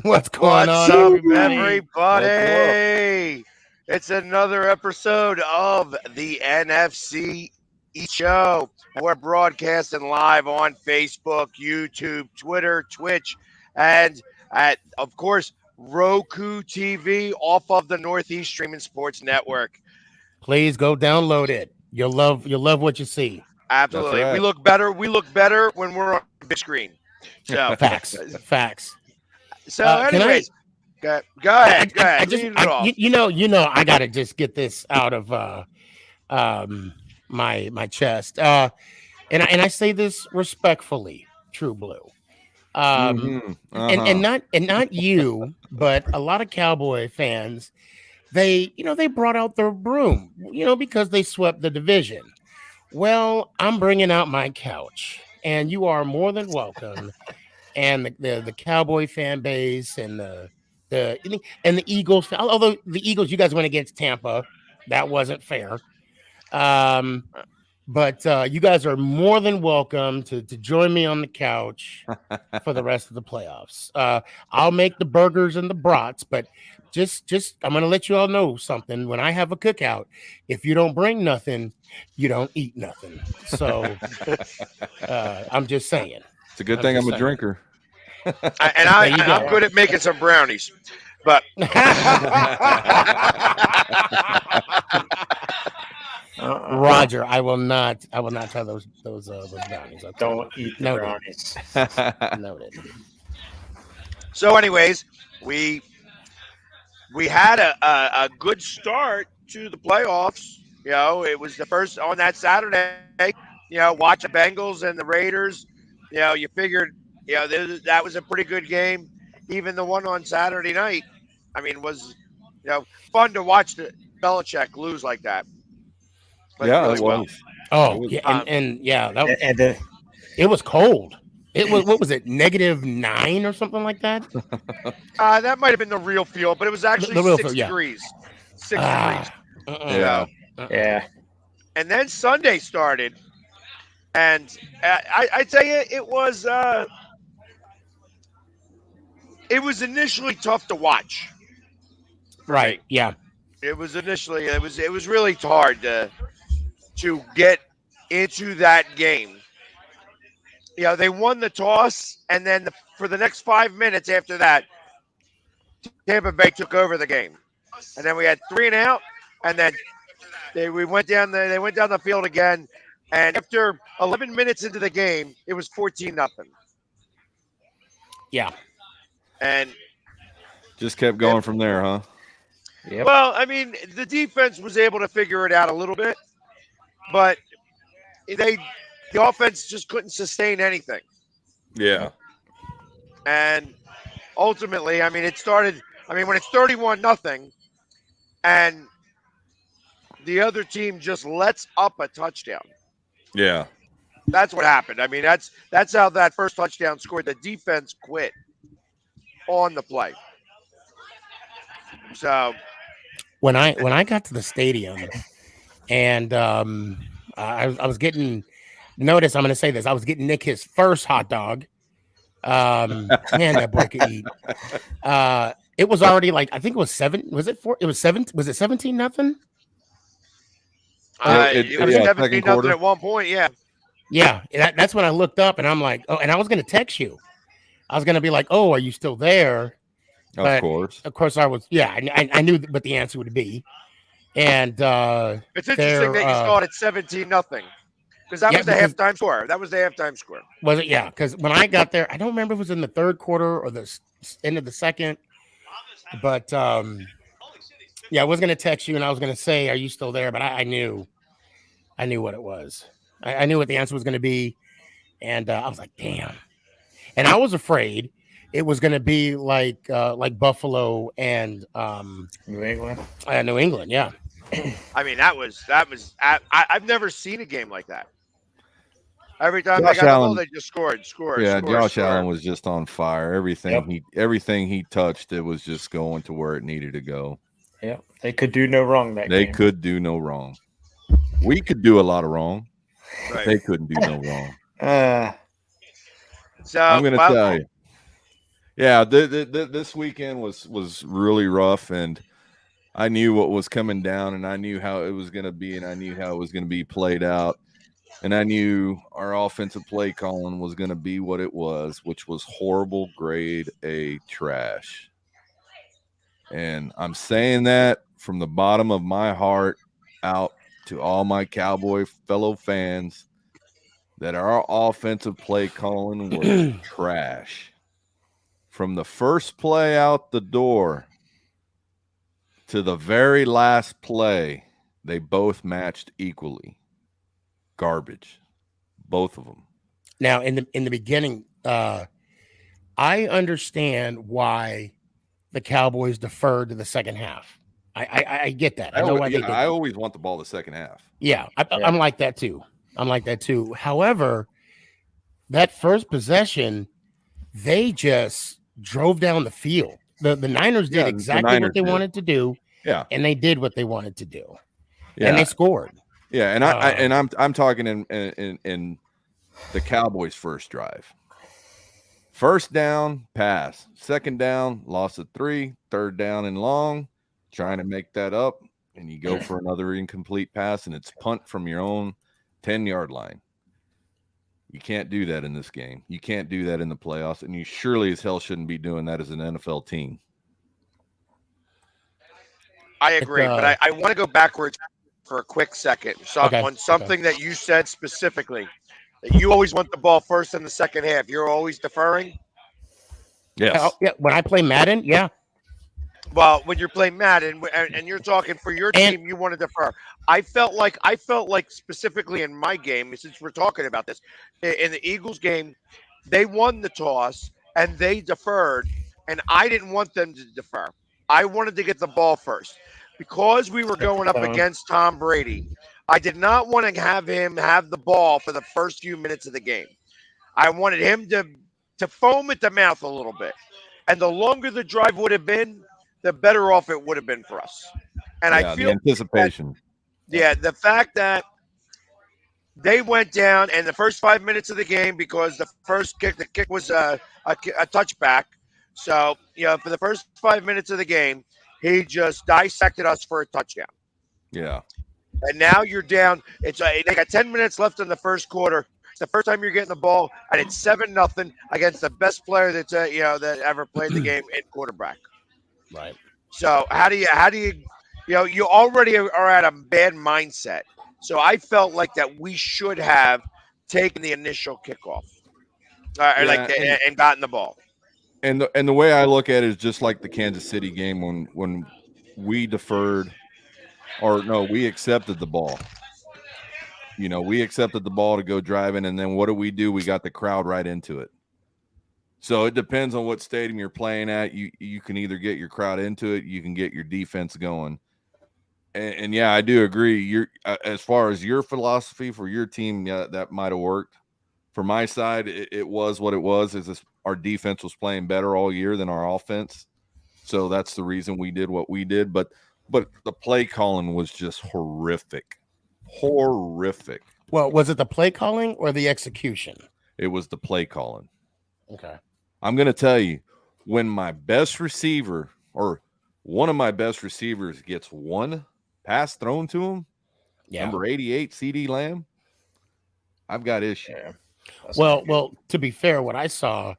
What's going on, up, everybody? It's another episode of the NFC East Show. We're broadcasting live on Facebook, YouTube, Twitter, Twitch, and of course, Roku TV off of the Northeast Streaming Sports Network. Please go download it. You'll love what you see. Absolutely. Right. We look better when we're on the big screen. So Facts. So anyways, go ahead. You know, I gotta just get this out of my chest. And I say this respectfully, True Blue. And not you, but a lot of Cowboy fans, they brought out their broom, because they swept the division. Well, I'm bringing out my couch, and you are more than welcome. And the Cowboy fan base and the Eagles, although the Eagles, you guys went against Tampa, that wasn't fair. But you guys are more than welcome to join me on the couch for the rest of the playoffs. I'll make the burgers and the brats, but just I'm gonna let you all know something. When I have a cookout, if you don't bring nothing, you don't eat nothing. So I'm just saying. It's a good thing I'm a drinker. I'm good at making some brownies, but Roger, I will not try those brownies. Okay? Don't eat the brownies. Noted. So, anyways, we had a good start to the playoffs. It was the first on that Saturday. Watch the Bengals and the Raiders. You figured. That was a pretty good game. Even the one on Saturday night, was, fun to watch the Belichick lose like that. Yeah, really well. Oh, yeah, it was cold. It was, what was it, -9 or something like that? That might have been the real feel, but it was actually the real 6 feel, yeah. degrees. 6 degrees. Yeah. And then Sunday started, and I tell you, it was initially tough to watch. Right. Yeah. It was initially. It was really hard to get into that game. They won the toss, and then for the next 5 minutes after that, Tampa Bay took over the game, and then we had 3 and out, and then they went down the field again, and after 11 minutes into the game, it was 14-0. Yeah. And just kept going from there, huh? Yep. Well, the defense was able to figure it out a little bit, but the offense just couldn't sustain anything. Yeah. And ultimately, I mean, it started. I mean, when it's 31-0, and the other team just lets up a touchdown. Yeah. That's what happened. I mean, that's how that first touchdown scored. The defense quit on the play. So when I got to the stadium, and I was getting notice. I'm going to say this. I was getting Nick his first hot dog. Man, that boy could eat. It was already like, I think it was 7. Was it 4? It was 7. Was it 17-0? it was 17-0 at one point. Yeah. Yeah. That's when I looked up and I'm like, oh, and I was going to text you. I was going to be like, oh, are you still there? But of course I was. Yeah. I knew what the answer would be. And it's interesting that you saw it at 17-0. Because that was the halftime score. That was the halftime score. Was it? Yeah. Because when I got there, I don't remember if it was in the third quarter or the end of the second. But yeah, I was going to text you and I was going to say, are you still there? But I knew what it was. I knew what the answer was going to be. And I was like, damn. And I was afraid it was going to be like Buffalo and New England. New England. Yeah. I mean, that was. I've never seen a game like that. Every time they got the ball, they just scored. Yeah, Josh Allen was just on fire. Everything he touched, it was just going to where it needed to go. Yeah, they could do no wrong that game. They could do no wrong. We could do a lot of wrong. Right. They couldn't do no wrong. So I'm going to tell you. Yeah, this weekend was really rough, and I knew what was coming down, and I knew how it was going to be, and I knew how it was going to be played out. And I knew our offensive play calling was going to be what it was, which was horrible grade A trash. And I'm saying that from the bottom of my heart out to all my Cowboy fellow fans, that our offensive play calling was trash. From the first play out the door to the very last play, they both matched equally. Garbage, both of them. Now, in the beginning, I understand why the Cowboys deferred to the second half. I get that. I know why they did. I always want the ball the second half. Yeah, I'm like that too. However, that first possession, they just drove down the field. The Niners did exactly what they wanted to do. Yeah, and they did what they wanted to do. Yeah, and they scored. Yeah, and I'm talking in the Cowboys' first drive. First down, pass. Second down, loss of 3. Third down and long, trying to make that up, and you go for another incomplete pass, and it's punt from your own 10-yard line. You can't do that in this game. You can't do that in the playoffs, and you surely as hell shouldn't be doing that as an NFL team. I agree, but I want to go backwards for a quick second on something that you said specifically, that you always want the ball first in the second half. You're always deferring? Yes. Yeah, when I play Madden, yeah. Well, when you're playing Madden and you're talking for your team, you want to defer. I felt like specifically in my game, since we're talking about this, in the Eagles game, they won the toss and they deferred, and I didn't want them to defer. I wanted to get the ball first. Because we were going up against Tom Brady, I did not want to have him have the ball for the first few minutes of the game. I wanted him to foam at the mouth a little bit. And the longer the drive would have been, the better off it would have been for us. And I feel the anticipation. The fact that they went down in the first 5 minutes of the game, because the kick was a touchback. So, for the first 5 minutes of the game, he just dissected us for a touchdown. Yeah. And now you're down. They got 10 minutes left in the first quarter. It's the first time you're getting the ball, and it's 7-0 against the best player that ever played the game in quarterback. Right. So how do you you already are at a bad mindset. So I felt like that we should have taken the initial kickoff, and gotten the ball. And the way I look at it is just like the Kansas City game when we deferred, or no, we accepted the ball. we accepted the ball to go driving, and then what do? We got the crowd right into it. So it depends on what stadium you're playing at. You can either get your crowd into it, you can get your defense going. And yeah, I do agree. You're as far as your philosophy for your team, yeah, that might have worked. For my side, it was what it was. Our defense was playing better all year than our offense, so that's the reason we did what we did. But the play calling was just horrific. Well, was it the play calling or the execution? It was the play calling. Okay. I'm going to tell you, when my best receiver or one of my best receivers gets one pass thrown to him, number 88, CD Lamb, I've got issues. Yeah. Well, to be fair, what I saw,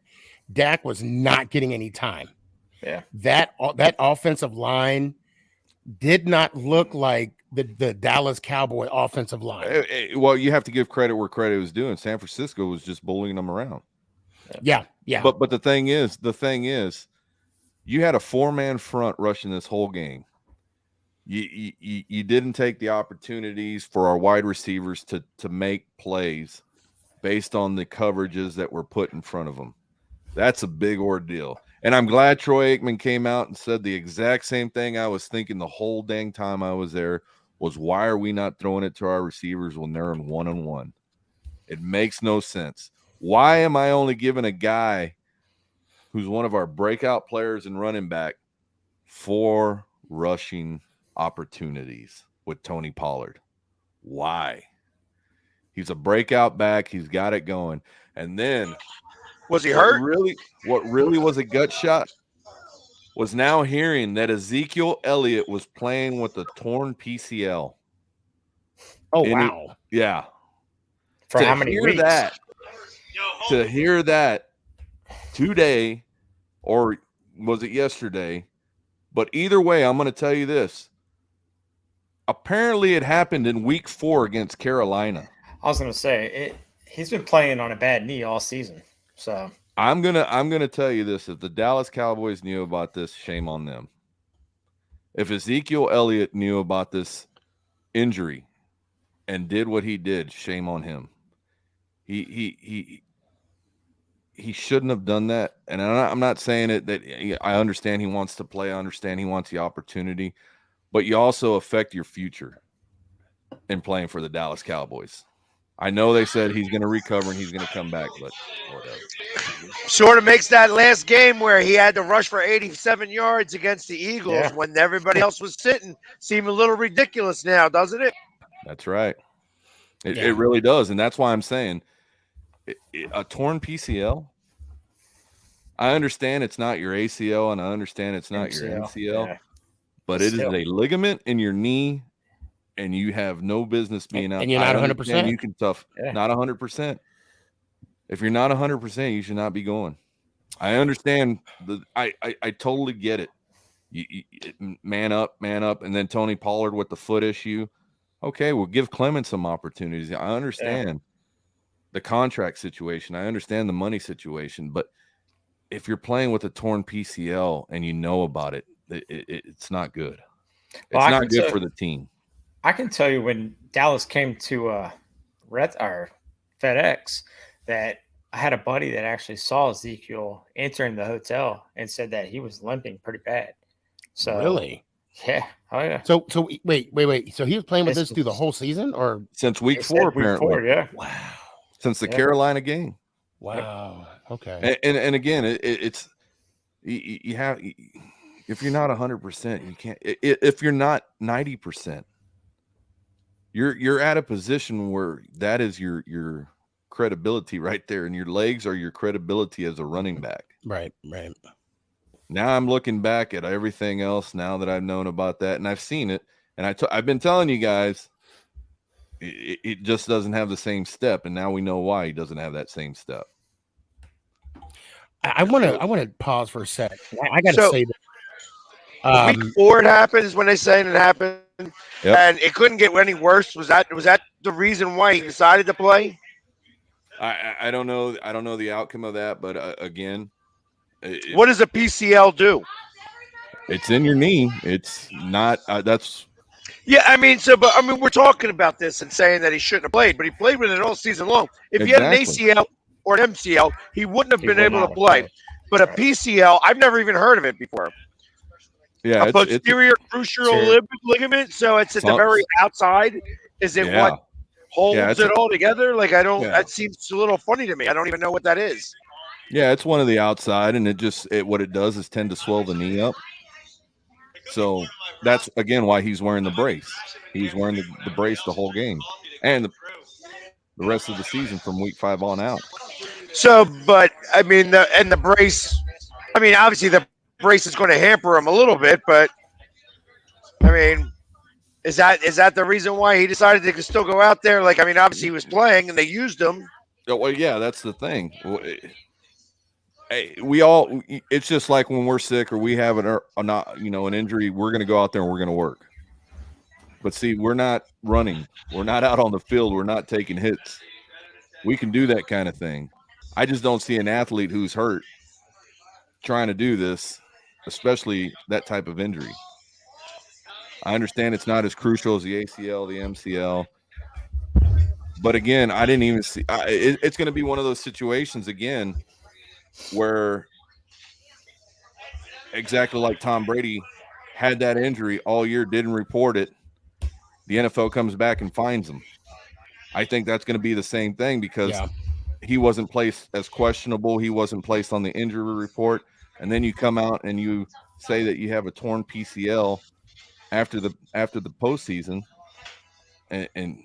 Dak was not getting any time. Yeah. That offensive line did not look like the Dallas Cowboy offensive line. Well, you have to give credit where credit was due, and San Francisco was just bullying them around. Yeah. But the thing is, you had a 4-man front rushing this whole game. You didn't take the opportunities for our wide receivers to make plays based on the coverages that were put in front of them. That's a big ordeal. And I'm glad Troy Aikman came out and said the exact same thing I was thinking the whole dang time I was there was, why are we not throwing it to our receivers when they're in one-on-one? It makes no sense. Why am I only giving a guy who's one of our breakout players and running back 4 rushing opportunities with Tony Pollard? Why? He's a breakout back. He's got it going. And then was he hurt? What really was a gut shot was now hearing that Ezekiel Elliott was playing with a torn PCL. Oh, wow. Yeah. For how many weeks? To hear that today, or was it yesterday? But either way, I'm going to tell you this. Apparently, it happened in week 4 against Carolina. I was going to say, he's been playing on a bad knee all season. So I'm gonna tell you this: if the Dallas Cowboys knew about this, shame on them. If Ezekiel Elliott knew about this injury and did what he did, shame on him. He shouldn't have done that. And I'm not saying it that I understand he wants to play. I understand he wants the opportunity, but you also affect your future in playing for the Dallas Cowboys. I know they said he's going to recover and he's going to come back, but whatever. Sort of makes that last game where he had to rush for 87 yards against the Eagles when everybody else was sitting seem a little ridiculous now, doesn't it? That's right. It really does, and that's why I'm saying a torn PCL. I understand it's not your ACL, and I understand it's not your MCL, but it is a ligament in your knee. And you have no business being out. And you're not 100%. You can not 100%. If you're not 100%, you should not be going. I understand. I totally get it. You man up. And then Tony Pollard with the foot issue. Okay, well, give Clemens some opportunities. I understand the contract situation. I understand the money situation. But if you're playing with a torn PCL and you know about it, it's not good. It's not good for the team. I can tell you when Dallas came to FedEx that I had a buddy that actually saw Ezekiel entering the hotel and said that he was limping pretty bad. So really? Yeah. Oh yeah. So wait. So he was playing with this through the whole season, or since week 4 apparently? Week 4, yeah. Wow. Since the Carolina game. Wow. Okay. And again, it's you have, if you're not 100%, you can't. If you're not 90%. You're at a position where that is your credibility right there, and your legs are your credibility as a running back. Right. Now I'm looking back at everything else now that I've known about that, and I've seen it, and I've been telling you guys, it just doesn't have the same step, and now we know why he doesn't have that same step. I want to pause for a sec. I got to say that. Week 4 it happened is when they say it happened. Yep. And it couldn't get any worse. Was that the reason why he decided to play? I don't know. I don't know the outcome of that, but again, what does a PCL do? It's in your knee. It's not. That's Yeah, I mean, we're talking about this and saying that he shouldn't have played, but he played with it all season long. If he had an ACL or an MCL, he wouldn't have been able to play. But a PCL, I've never even heard of it before. Yeah, a posterior cruciate ligament, so it's at the very outside. Is it what holds it all together? Like I don't. That seems a little funny to me. I don't even know what that is. Yeah, it's one of the outside, and what it does is tend to swell the knee up. So that's again why he's wearing the brace. He's wearing the brace the whole game, and the rest of the season from week 5 on out. So, but I mean, the brace. I mean, obviously the brace is going to hamper him a little bit, but I mean, is that the reason why he decided to still go out there? Like, I mean, obviously he was playing and they used him. Well, yeah, that's the thing. Hey, it's just like when we're sick or we have an injury, we're going to go out there and we're going to work. But see, we're not running. We're not out on the field. We're not taking hits. We can do that kind of thing. I just don't see an athlete who's hurt trying to do this, especially that type of injury. I understand it's not as crucial as the ACL, the MCL. But again, I didn't even see it's going to be one of those situations again where exactly like Tom Brady had that injury all year, didn't report it. The NFL comes back and finds him. I think that's going to be the same thing because he wasn't placed as questionable. He wasn't placed on the injury report. And then you come out and you say that you have a torn PCL after the postseason. And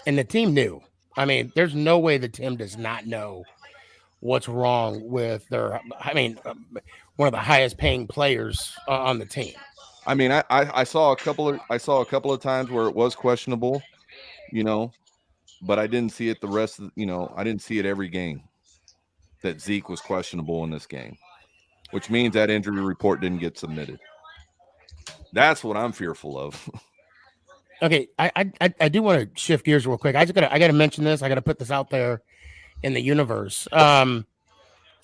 the team knew. I mean, there's no way the team does not know what's wrong with their. I mean, one of the highest paying players on the team. I mean, I saw a couple of times where it was questionable, but I didn't see it the rest of I didn't see it every game that Zeke was questionable in this game, which means that injury report didn't get submitted. That's what I'm fearful of. Okay, I do want to shift gears real quick. I gotta mention this. I gotta put this out there in the universe. And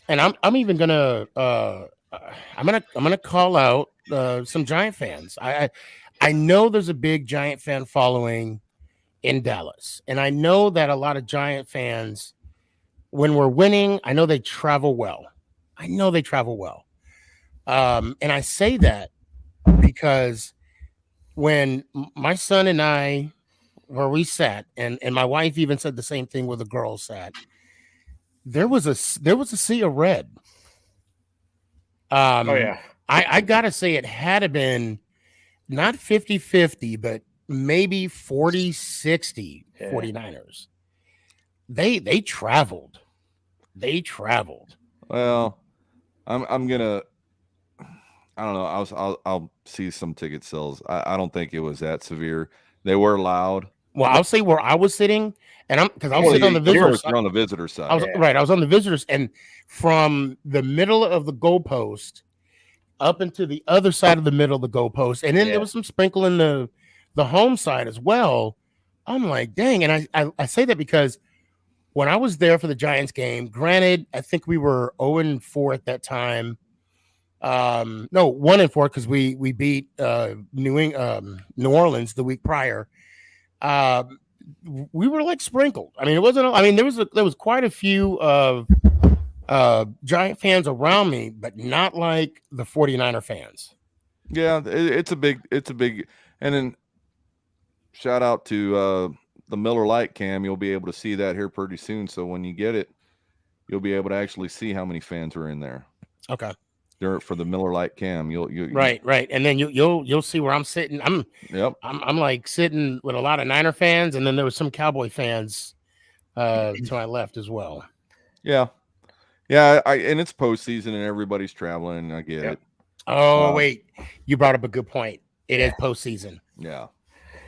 I'm even gonna I'm gonna call out some Giant fans. I know there's a big Giant fan following in Dallas, and I know that a lot of Giant fans, when we're winning, I know they travel well. And I say that because when my son and I, where we sat, and my wife even said the same thing where the girls sat, there was a sea of red. I gotta say it had to been not 50-50, but maybe 40-60 49ers. They traveled. Well, I'm gonna. I don't know. I'll see some ticket sales. I don't think it was that severe. They were loud. Well, I'll say where I was sitting, and I was sitting on the visitors. You're on the visitor side. I was on the visitors, and from the middle of the goalpost up into the other side of the middle of the goalpost, and then there was some sprinkle in the home side as well. I'm like, dang, and I say that because when I was there for the Giants game, granted, I think we were 0-4 at that time. No, 1-4 because we beat New Orleans the week prior. We were like sprinkled. I mean, it wasn't. I mean, there was quite a few of Giant fans around me, but not like the 49er fans. Yeah, it's a big. And then shout out to the Miller Lite cam. You'll be able to see that here pretty soon. So when you get it, you'll be able to actually see how many fans are in there. Okay. For the Miller Lite cam, you'll right, and then you'll see where I'm sitting. I'm like sitting with a lot of Niner fans, and then there was some Cowboy fans to my left as well. Yeah. And it's postseason, and everybody's traveling. I get it. Oh wait, you brought up a good point. It is postseason. Yeah,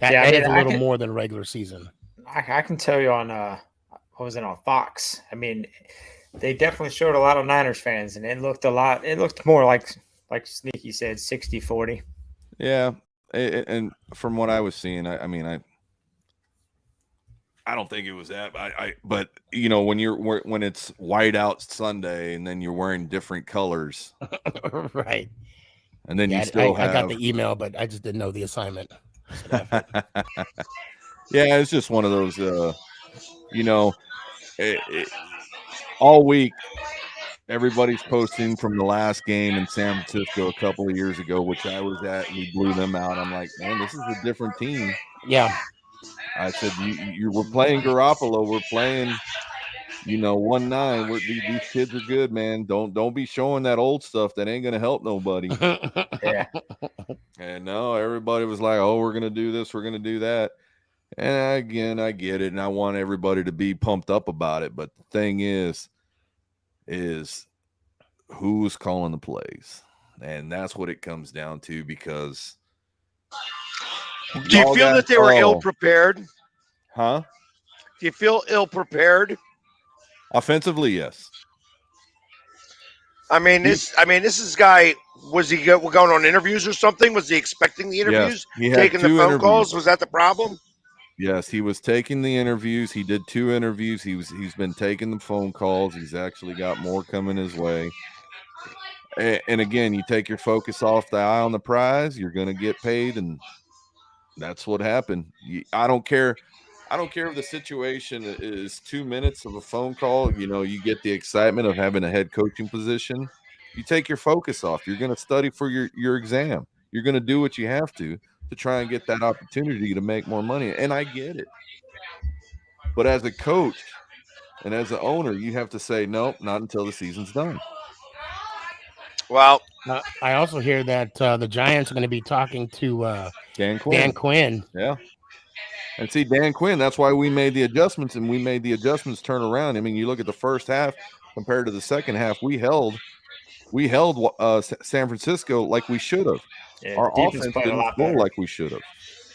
that is a little more than regular season. I can tell you on what was it on Fox? I mean, they definitely showed a lot of Niners fans, and it looked more like Sneaky said, 60-40. Yeah, and from what I was seeing, I don't think it was that. But when it's white out Sunday, and then you're wearing different colors, right? And then I got the email, but I just didn't know the assignment. Yeah, it's just one of those. All week everybody's posting from the last game in San Francisco a couple of years ago, which I was at, and we blew them out. I'm like, man, this is a different team. Yeah. I said, we're playing Garoppolo. We're playing, 1-9. These kids are good, man. Don't be showing that old stuff. That ain't gonna help nobody. Yeah. And no, everybody was like, oh, we're gonna do this, we're gonna do that. And again, I get it, and I want everybody to be pumped up about it. But the thing is who's calling the plays, and that's what it comes down to. Because do you feel that they were ill prepared? Huh? Do you feel ill prepared? Offensively, yes. I mean, this guy, was he going on interviews or something? Was he expecting the interviews? Yes, he had taking the phone calls? Was that the problem? Yes, he was taking the interviews. He did 2 interviews. He's been taking the phone calls. He's actually got more coming his way. And again, you take your focus off the eye on the prize, you're going to get paid, and that's what happened. I don't care if the situation is 2 minutes of a phone call. You get the excitement of having a head coaching position. You take your focus off. You're going to study for your exam. You're going to do what you have to try and get that opportunity to make more money. And I get it. But as a coach and as an owner, you have to say, nope, not until the season's done. Well, I also hear that the Giants are going to be talking to Dan Quinn. Yeah. And see, Dan Quinn, that's why we made the adjustments, and we made the adjustments turn around. I mean, you look at the first half compared to the second half, we held San Francisco like we should have. Yeah, our offense didn't score like we should have.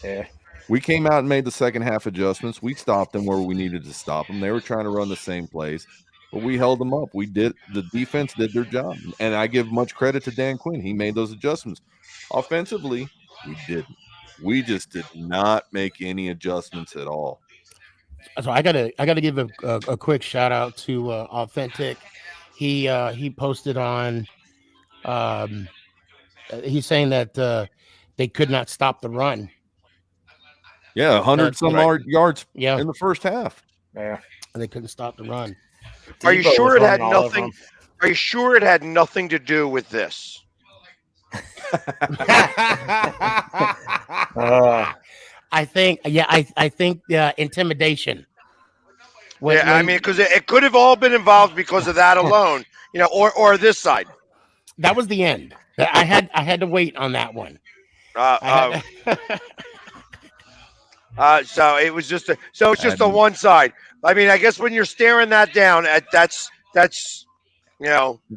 Yeah. We came out and made the second half adjustments. We stopped them where we needed to stop them. They were trying to run the same plays, but we held them up. The defense did their job, and I give much credit to Dan Quinn. He made those adjustments. Offensively, we didn't. We just did not make any adjustments at all. So I gotta give a quick shout out to Authentic. He posted on. He's saying that they could not stop the run. Yeah, 100 some yards in the first half. Yeah, and they couldn't stop the run. Are you sure it had nothing? Are you sure it had nothing to do with this? I think intimidation. I mean, because it could have all been involved because of that alone, or this side. That was the end. I had to wait on that one. So it was just the one side. I mean, I guess when you're staring that down, that's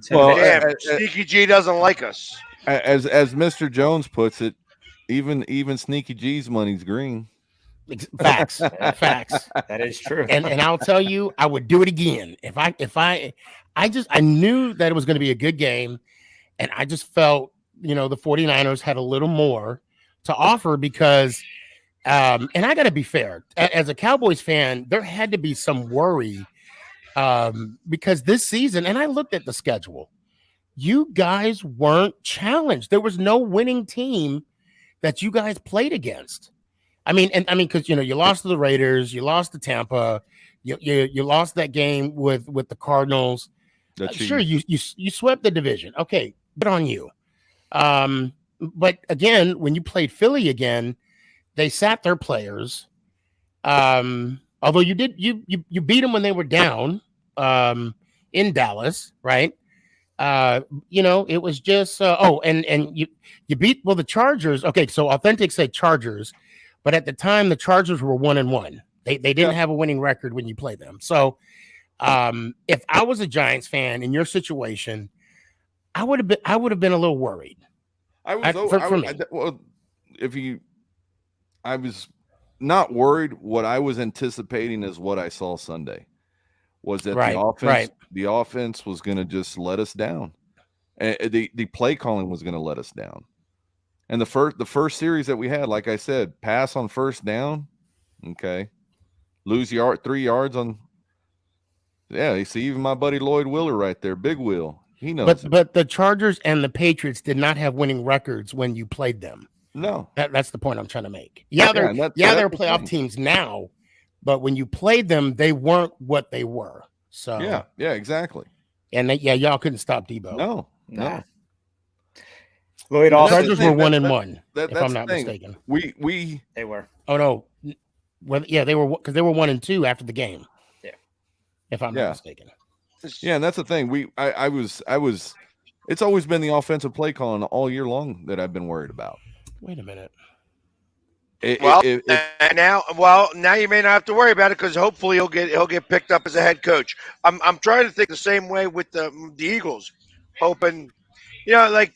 Sneaky G doesn't like us. As Mr. Jones puts it, even Sneaky G's money's green. Facts. That is true. And I'll tell you, I would do it again if I knew that it was going to be a good game, and I just felt the 49ers had a little more to offer because, and I got to be fair, as a Cowboys fan, there had to be some worry because this season, and I looked at the schedule, you guys weren't challenged. There was no winning team that you guys played against. I mean, because you lost to the Raiders, you lost to Tampa, you lost that game with the Cardinals. Sure, you swept the division. Okay, good on you. But again, when you played Philly again, they sat their players. Although you beat them when they were down in Dallas, right? It was just and you beat the Chargers. Okay, so Authentic said Chargers, but at the time the Chargers were 1-1. They didn't have a winning record when you play them. So if I was a Giants fan in your situation, I would have been a little worried. I was not worried. What I was anticipating is what I saw Sunday was that the offense was going to just let us down. And the play calling was going to let us down. And the first series that we had, like I said, pass on first down, okay, lose 3 yards on. Yeah, you see, even my buddy Lloyd Willer right there, Big Will, he knows. But the Chargers and the Patriots did not have winning records when you played them. No. That's the point I'm trying to make. Yeah, they're playoff teams now, but when you played them, they weren't what they were. So yeah, exactly. And y'all couldn't stop Debo. No. Lloyd the also Chargers were 1-1, if I'm not mistaken. They were. Oh no. Well, yeah, they were, because they were 1-2 after the game. Yeah. If I'm not mistaken. Yeah, and that's the thing. I was. It's always been the offensive play calling all year long that I've been worried about. Wait a minute. Now you may not have to worry about it, because hopefully he'll get picked up as a head coach. I'm trying to think the same way with the Eagles, hoping, like,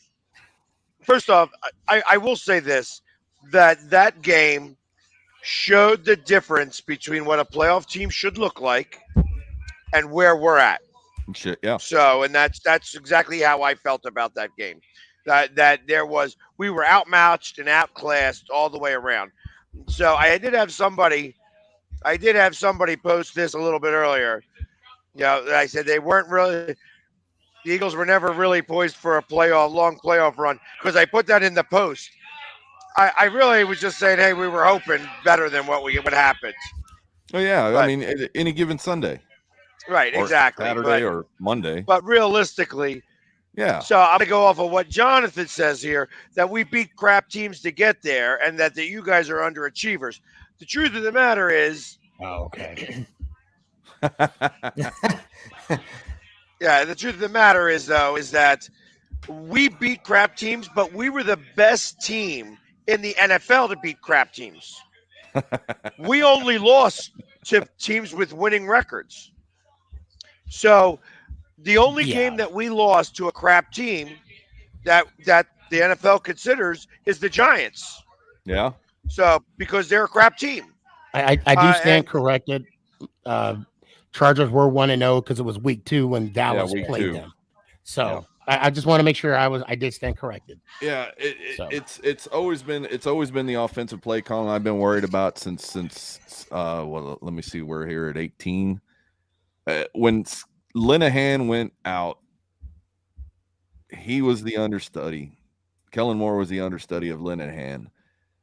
first off, I will say this, that game showed the difference between what a playoff team should look like and where we're at. Shit, yeah. So, and that's exactly how I felt about that game. That we were outmatched and outclassed all the way around. So I did have somebody post this a little bit earlier. I said the Eagles were never really poised for a long playoff run, because I put that in the post. I really was just saying, hey, we were hoping better than what happened. Oh yeah, I mean, any given Sunday. Right, exactly. Saturday or Monday. But realistically, yeah. So I'm going to go off of what Jonathan says here, that we beat crap teams to get there, and that you guys are underachievers. The truth of the matter is... Oh, okay. Yeah, the truth of the matter is that we beat crap teams, but we were the best team in the NFL to beat crap teams. We only lost to teams with winning records. So the only game that we lost to a crap team that the NFL considers is the Giants. Yeah. So, because they're a crap team. I do stand corrected. Chargers were 1-0 because it was week 2 when Dallas played them. So I just want to make sure I did stand corrected. Yeah, it's always been the offensive play calling I've been worried about since let me see, we're here at 18. When Linehan went out, he was the understudy. Kellen Moore was the understudy of Linehan,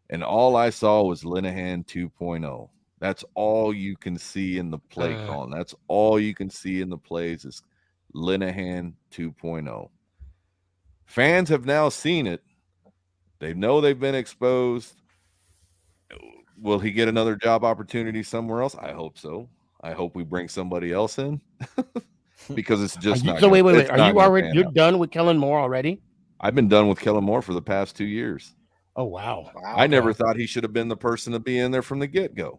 and all I saw was Linehan 2.0. That's all you can see in the play calling. That's all you can see in the plays is Linehan 2.0. Fans have now seen it. They know they've been exposed. Will he get another job opportunity somewhere else? I hope so. I hope we bring somebody else in because it's just not. So wait. Are you're done with Kellen Moore already? I've been done with Kellen Moore for the past 2 years. Oh, wow. I never thought he should have been the person to be in there from the get-go.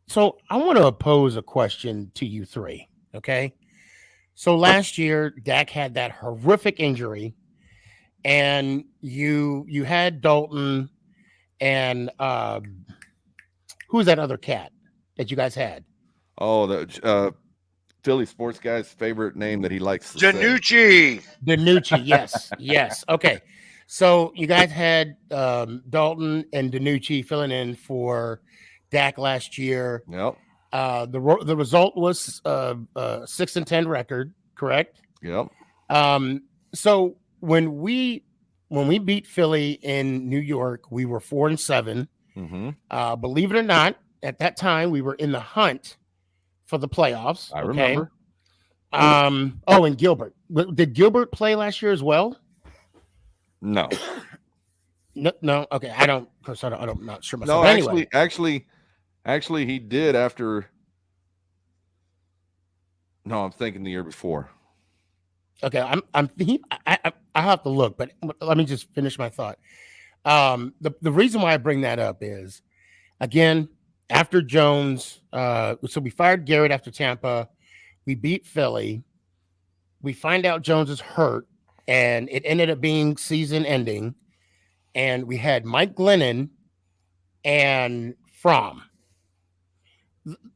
So I want to pose a question to you three. Okay. So last year, Dak had that horrific injury, and you had Dalton and who was that other cat that you guys had? Oh, the Philly sports guy's favorite name that he likes to Danucci. Danucci, yes. Okay. So you guys had Dalton and Danucci filling in for Dak last year. Yep. The result was 6-10 record, correct? Yep. So when we beat Philly in New York, we were 4-7. Mm-hmm. Believe it or not, at that time we were in the hunt for the playoffs. I remember. And Gilbert. Did Gilbert play last year as well? No. No. Okay, I'm not sure myself. No, anyway. actually, he did after. No, I'm thinking the year before. Okay, I have to look, but let me just finish my thought. The reason why I bring that up is, again, after Jones, so we fired Garrett after Tampa, we beat Philly, we find out Jones is hurt, and it ended up being season ending, and we had Mike Glennon and Fromm.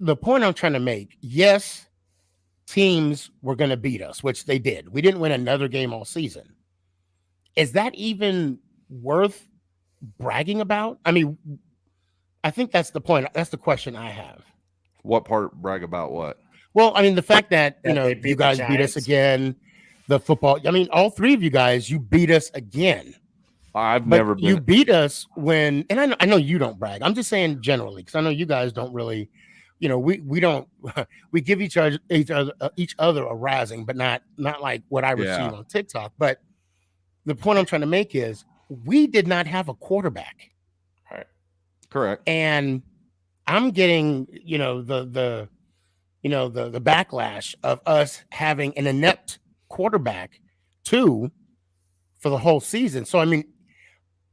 The point I'm trying to make, yes, teams were going to beat us, which they did. We didn't win another game all season. Is that even worth bragging about? I mean, I think that's the point. That's the question I have. What part brag about what? Well, I mean, the fact that you guys beat us again, the football. I mean, all three of you guys, you beat us again. I've But never been. You beat us when, and I know you don't brag. I'm just saying generally because I know you guys don't really, we don't we give each other a razzing, but not like what I receive on TikTok. But the point I'm trying to make is we did not have a quarterback. Right. Correct. And I'm getting, the backlash of us having an inept quarterback too for the whole season. So, I mean,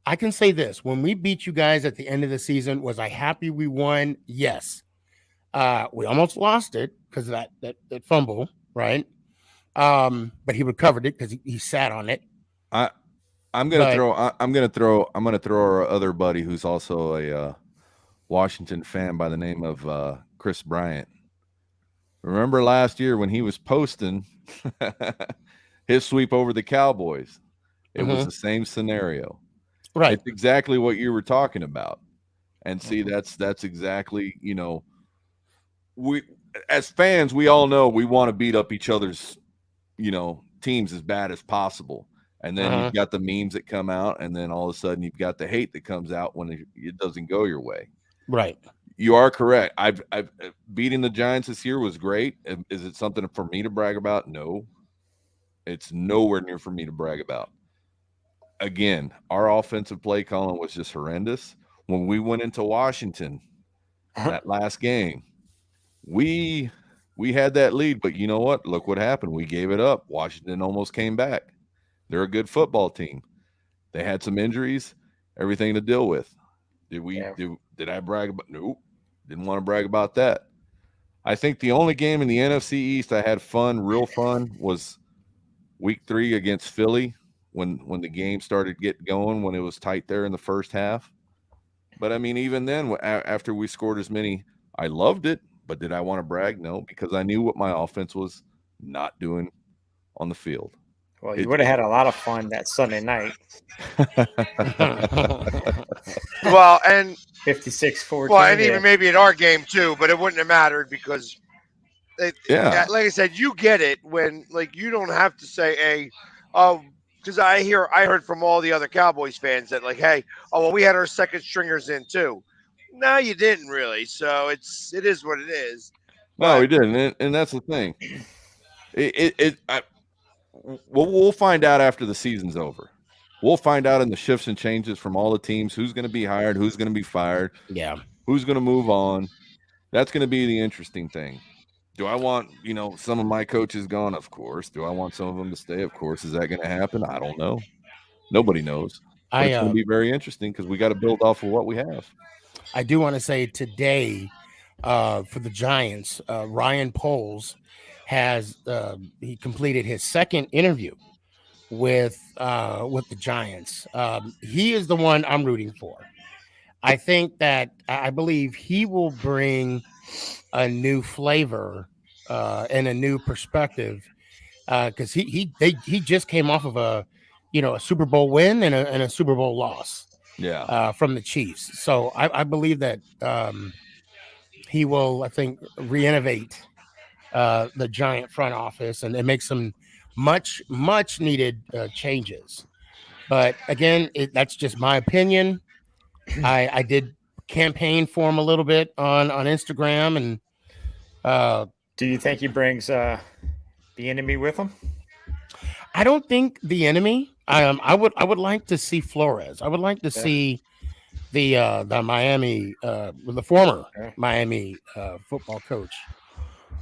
I can say this: when we beat you guys at the end of the season, was I happy we won? Yes. We almost lost it because of that fumble, right? But he recovered it because he sat on it. I'm gonna throw our other buddy who's also a Washington fan by the name of Chris Bryant. Remember last year when he was posting his sweep over the Cowboys? It was the same scenario. Right. It's exactly what you were talking about. And see, that's exactly, we as fans, we all know we want to beat up each other's, teams as bad as possible. And then you've got the memes that come out, and then all of a sudden you've got the hate that comes out when it doesn't go your way. Right. You are correct. I've beating the Giants this year was great. Is it something for me to brag about? No. It's nowhere near for me to brag about. Again, our offensive play calling was just horrendous. When we went into Washington, that last game, we had that lead, but you know what? Look what happened. We gave it up. Washington almost came back. They're a good football team. They had some injuries, everything to deal with. Did I brag about? Nope. Didn't want to brag about that. I think the only game in the NFC East I had real fun, was week 3 against Philly when the game started getting going, when it was tight there in the first half. But I mean, even then, after we scored as many, I loved it. But did I want to brag? No, because I knew what my offense was not doing on the field. Well, you would have had a lot of fun that Sunday night. Well, and 56-14. Well, and even maybe in our game too, but it wouldn't have mattered because, like I said, you get it when you don't have to say, "Hey, because I heard from all the other Cowboys fans that hey, we had our second stringers in too." No, you didn't really. So it is what it is. No, we didn't, and that's the thing. We'll find out after the season's over. We'll find out in the shifts and changes from all the teams who's going to be hired, who's going to be fired, who's going to move on. That's going to be the interesting thing. Do I want some of my coaches gone? Of course. Do I want some of them to stay? Of course. Is that going to happen? I don't know. Nobody knows. But it's going to be very interesting because we got to build off of what we have. I do want to say today, for the Giants, Ryan Poles has he completed his second interview with the Giants. He is the one I'm rooting for. I think that I believe he will bring a new flavor and a new perspective because he just came off of a Super Bowl win and a Super Bowl loss. From the Chiefs. So I believe that he will, I think, reinnovate the Giant front office and make some much needed changes. But again, that's just my opinion. I did campaign for him a little bit on Instagram, and do you think he brings the enemy with him? I don't think the enemy. I would like to see Flores. I would like to see the Miami, the former Miami football coach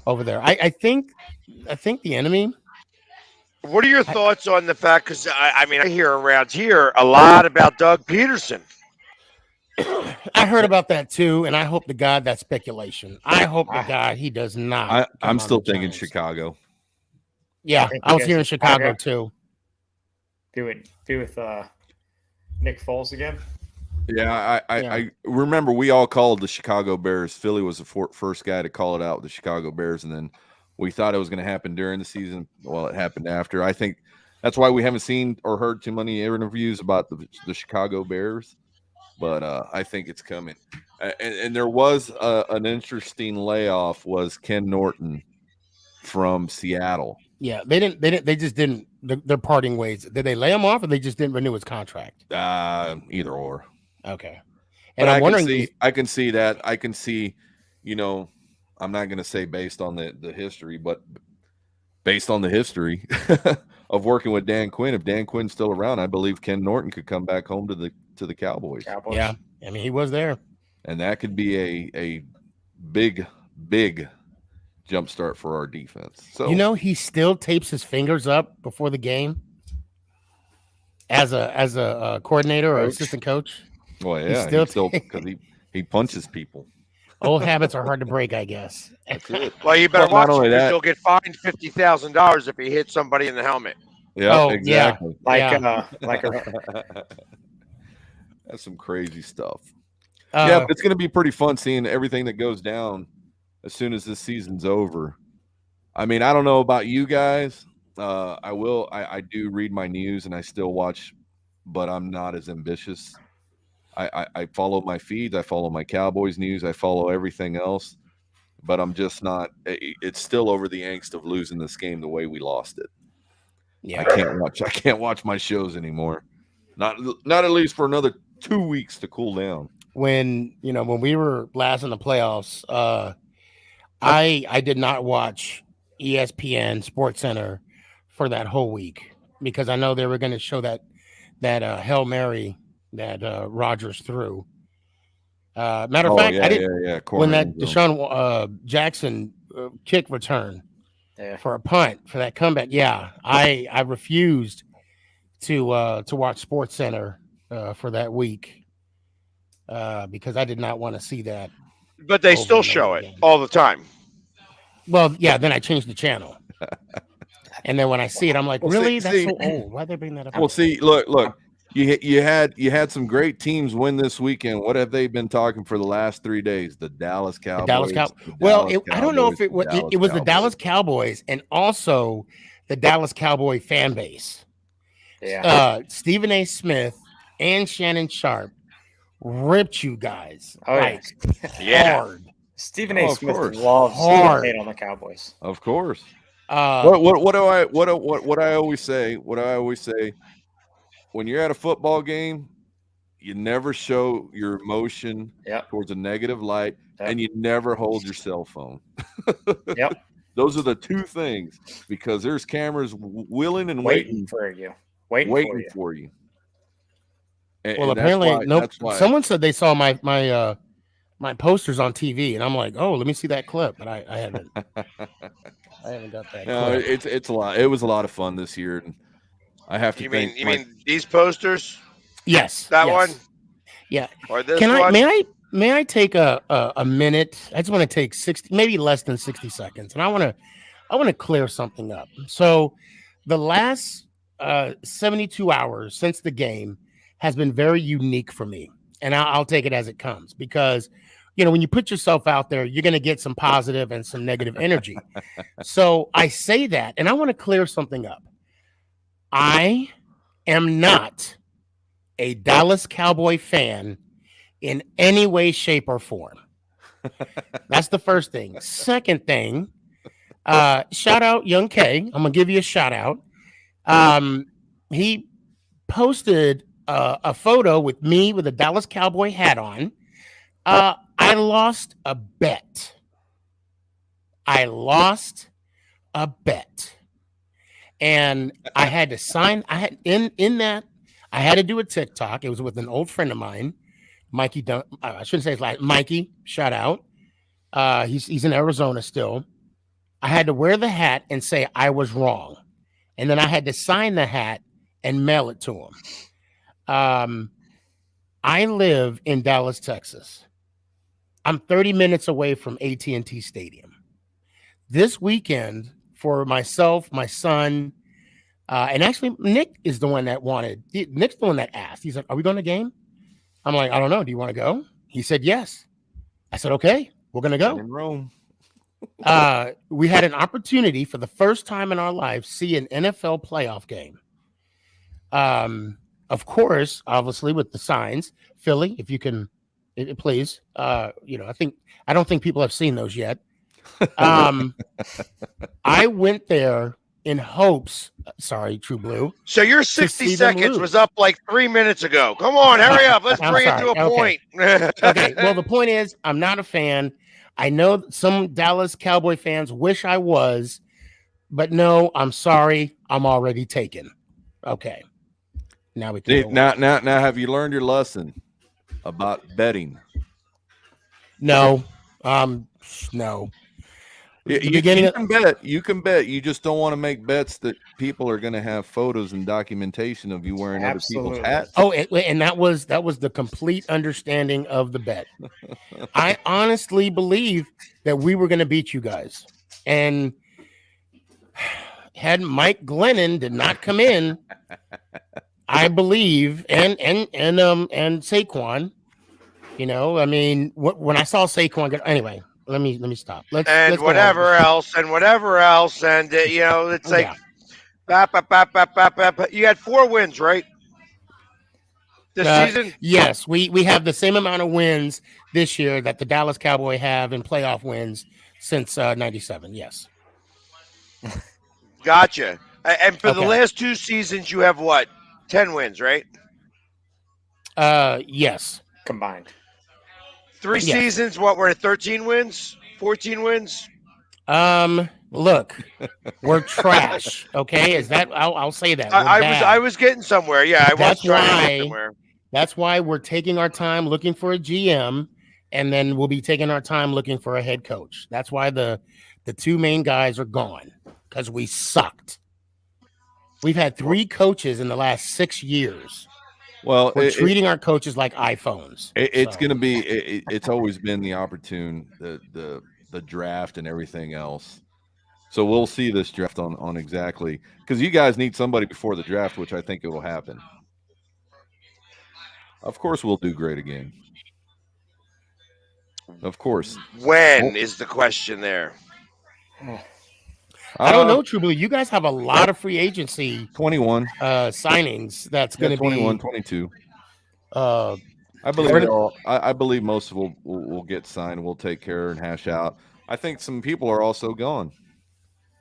over there. I think the enemy. What are your thoughts on the fact? Because I hear around here a lot about Doug Peterson. I heard about that too, and I hope to God that's speculation. I hope to God he does not. I'm still thinking Chicago. Yeah, I was hearing Chicago too. Do with Nick Foles again. Yeah, I remember we all called the Chicago Bears. Philly was the first guy to call it out with the Chicago Bears, and then we thought it was going to happen during the season. Well, it happened after. I think that's why we haven't seen or heard too many interviews about the Chicago Bears, but I think it's coming. And there was an interesting layoff was Ken Norton from Seattle. Yeah, they just didn't their parting ways? Did they lay him off, or they just didn't renew his contract? Either or. Okay. And And I'm I wondering, can see that. I can see, I'm not going to say based on the history, but based on the history of working with Dan Quinn, if Dan Quinn's still around, I believe Ken Norton could come back home to the Cowboys. Yeah, I mean, he was there, and that could be a big jump start for our defense. So he still tapes his fingers up before the game as a coordinator or assistant coach. Well, yeah, he still because he punches people. Old habits are hard to break, I guess. That's it. Well, you better watch him because that, he'll get fined $50,000 if he hits somebody in the helmet. Yeah, exactly. Yeah. That's some crazy stuff. But it's going to be pretty fun seeing everything that goes down as soon as this season's over. I mean, I don't know about you guys. I do read my news and I still watch, but I'm not as ambitious. I follow my feeds. I follow my Cowboys news. I follow everything else, but I'm just not. It's still over the angst of losing this game the way we lost it. Yeah, I can't watch my shows anymore. Not at least for another 2 weeks to cool down. When we were last in the playoffs, I did not watch ESPN Sports Center for that whole week because I know they were going to show that Hail Mary that Rodgers threw. Matter of fact, I didn't when that Deshaun Jackson kick return for a punt for that comeback. Yeah, I refused to watch Sports Center for that week because I did not want to see that. But they still show it all the time. Well, yeah. Then I changed the channel, and then when I see it, I'm like, really? That's so old. Why are they bring that up? Well, see, look. You had some great teams win this weekend. What have they been talking for the last 3 days? The Dallas Cowboys. I don't know if it was the Dallas Cowboys and also the Dallas Cowboy fan base. Yeah. Stephen A. Smith and Shannon Sharp ripped you guys. Hard. Stephen A. Smith loves to hate on the Cowboys. Of course. What I always say. When you're at a football game, you never show your emotion towards a negative light, and you never hold your cell phone. Those are the two things, because there's cameras willing and waiting for you. Waiting for you. And apparently, someone said they saw my posters on TV, and I'm like, oh, let me see that clip, but I haven't. I haven't got that. No, it's a lot. It was a lot of fun this year. And I have to. You mean these posters? Yes. That one. Yeah. Or this one? May I take a minute? I just want to take 60, maybe less than 60 seconds, and I want to clear something up. So, the last 72 hours since the game has been very unique for me, and I'll take it as it comes because. When you put yourself out there, you're going to get some positive and some negative energy. So I say that, and I want to clear something up. I am not a Dallas Cowboy fan in any way, shape, or form. That's the first thing. Second thing, shout out Young K. I'm going to give you a shout out. He posted a photo with me with a Dallas Cowboy hat on. I lost a bet. And I had to sign. I had I had to do a TikTok. It was with an old friend of mine, Mikey. I shouldn't say his last. Mikey, shout out. He's in Arizona still. I had to wear the hat and say I was wrong, and then I had to sign the hat and mail it to him. I live in Dallas, Texas. I'm 30 minutes away from AT&T Stadium. This weekend, for myself, my son, and actually Nick is the one that wanted. Nick's the one that asked. He said, "Are we going to game?" I'm like, "I don't know. Do you want to go?" He said, "Yes." I said, "Okay, we're going to go." In Rome. We had an opportunity for the first time in our lives see an NFL playoff game. Of course, obviously with the signs, Philly, if you can. Please, I don't think people have seen those yet. I went there in hopes. Sorry, True Blue. So your to 60 see them seconds lose. was up like 3 minutes ago. Come on, hurry up. Let's I'm bring it sorry. to a Okay. point. Okay. Well, the point is, I'm not a fan. I know some Dallas Cowboy fans wish I was, but no, I'm sorry. I'm already taken. Okay. Now we can go on. Now, have you learned your lesson about betting? No. No. You can bet. You can bet. You just don't want to make bets that people are going to have photos and documentation of you wearing other people's hats. Oh, and that was the complete understanding of the bet. I honestly believe that we were going to beat you guys, and had Mike Glennon did not come in, I believe, and Saquon. You know, I mean, when I saw Saquon, anyway. Let me stop. Let's whatever else, and you know, it's like, you had 4 wins, right? This season? Yes, we have the same amount of wins this year that the Dallas Cowboys have in playoff wins since '97. Yes. Gotcha. And for the last 2 seasons, you have what? 10 wins, right? Yes. Combined. 3 seasons, what were it? 13 wins? 14 wins? Look, we're trash. Okay, is that? I'll say that. I was getting somewhere. Yeah, I was trying to get somewhere. That's why we're taking our time looking for a GM, and then we'll be taking our time looking for a head coach. That's why the 2 main guys are gone, because we sucked. We've had 3 coaches in the last 6 years. Well, we're treating our coaches like iPhones. It's going to be. It's always been the opportune, the draft and everything else. So we'll see this draft on exactly, because you guys need somebody before the draft, which I think it will happen. Of course, we'll do great again. Of course. When is the question there? I don't know, True Blue. You guys have a lot of free agency 21 signings. That's going to be 21, 22. I believe most of them will get signed. We'll take care and hash out. I think some people are also gone.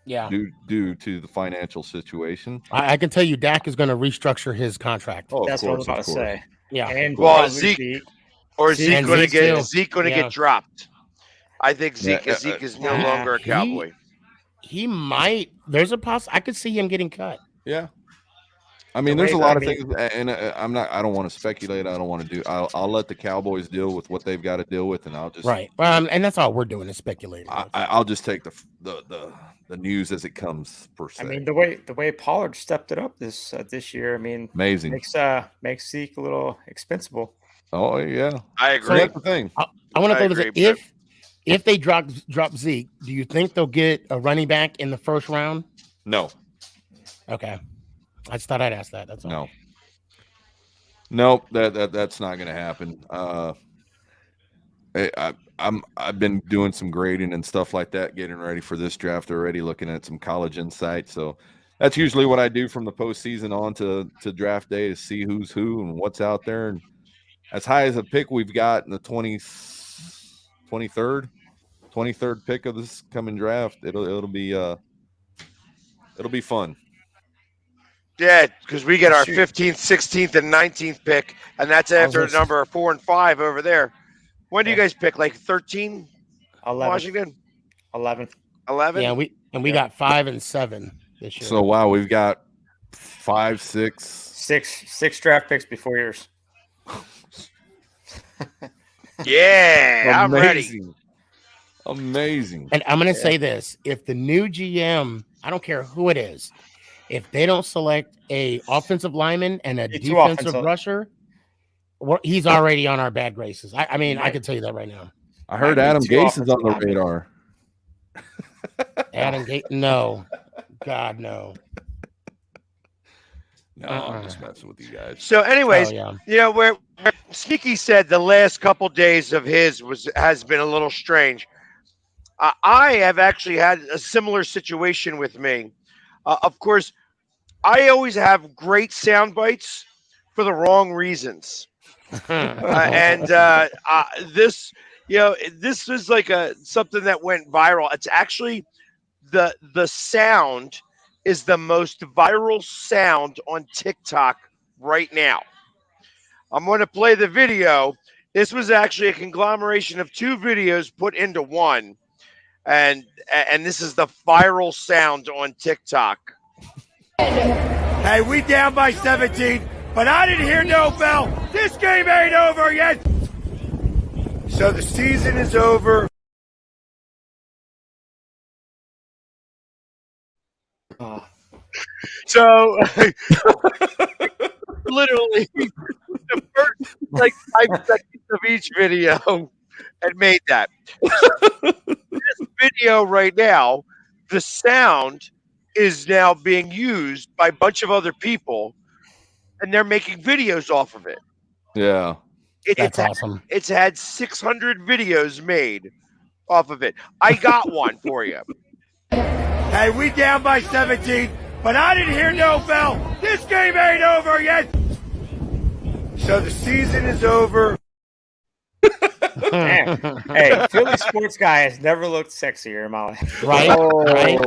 Yeah. Due to the financial situation. I can tell you, Dak is going to restructure his contract. Oh, that's what I was about to say. Yeah. And Zeke going to get dropped. I think Zeke is no longer a Cowboy. He might. There's a I could see him getting cut. Yeah. I mean, there's a lot of things, and I don't want to speculate. I don't want to do. I'll let the Cowboys deal with what they've got to deal with, and I'll just and that's all we're doing is speculating. I'll just take the news as it comes, per se. I mean, the way Pollard stepped it up this year. I mean, amazing. Makes Zeke a little expensible. Oh yeah, I agree. So that's the thing. I want to go to if they drop Zeke, do you think they'll get a running back in the first round? No. Okay. I just thought I'd ask that. That's all. No, that's not going to happen. I've been doing some grading and stuff like that, getting ready for this draft already, looking at some college insights. So that's usually what I do from the postseason on to draft day, to see who's who and what's out there. And as high as a pick we've got in the 23rd pick of this coming draft, it'll be fun. Yeah, because we get our 15th, 16th, and 19th pick, and that's after number 4 and 5 over there. When do you guys pick? Like 13? 11. Washington? 11. 11? Yeah, we got 5 and 7 this year. So wow, we've got 5, 6 draft picks before yours. Yeah, I'm ready. Amazing. And I'm going to say this: if the new GM, I don't care who it is, if they don't select a offensive lineman and a defensive rusher, he's already on our bad graces. I mean, I can tell you that right now. I heard Adam Gase is on the radar. Adam Gase? No. God, no. No, I'm just messing with you guys. So, anyways, you know, where Sneaky said the last couple days of his has been a little strange. I have actually had a similar situation with me. Of course, I always have great sound bites for the wrong reasons. This, you know, this was like something that went viral. It's actually the sound is the most viral sound on TikTok right now. I'm going to play the video. This was actually a conglomeration of two videos put into one, and this is the viral sound on TikTok. Hey, we down by 17, but I didn't hear no bell. This game ain't over yet. So the season is over. So literally the first 5 seconds of each video had made that. This video right now, the sound is now being used by a bunch of other people, and they're making videos off of it. Yeah. That's awesome. It's had 600 videos made off of it. I got one for you. Hey, we down by 17, but I didn't hear no bell. This game ain't over yet. So the season is over. Hey, Philly sports guy has never looked sexier in my life. Right? Right?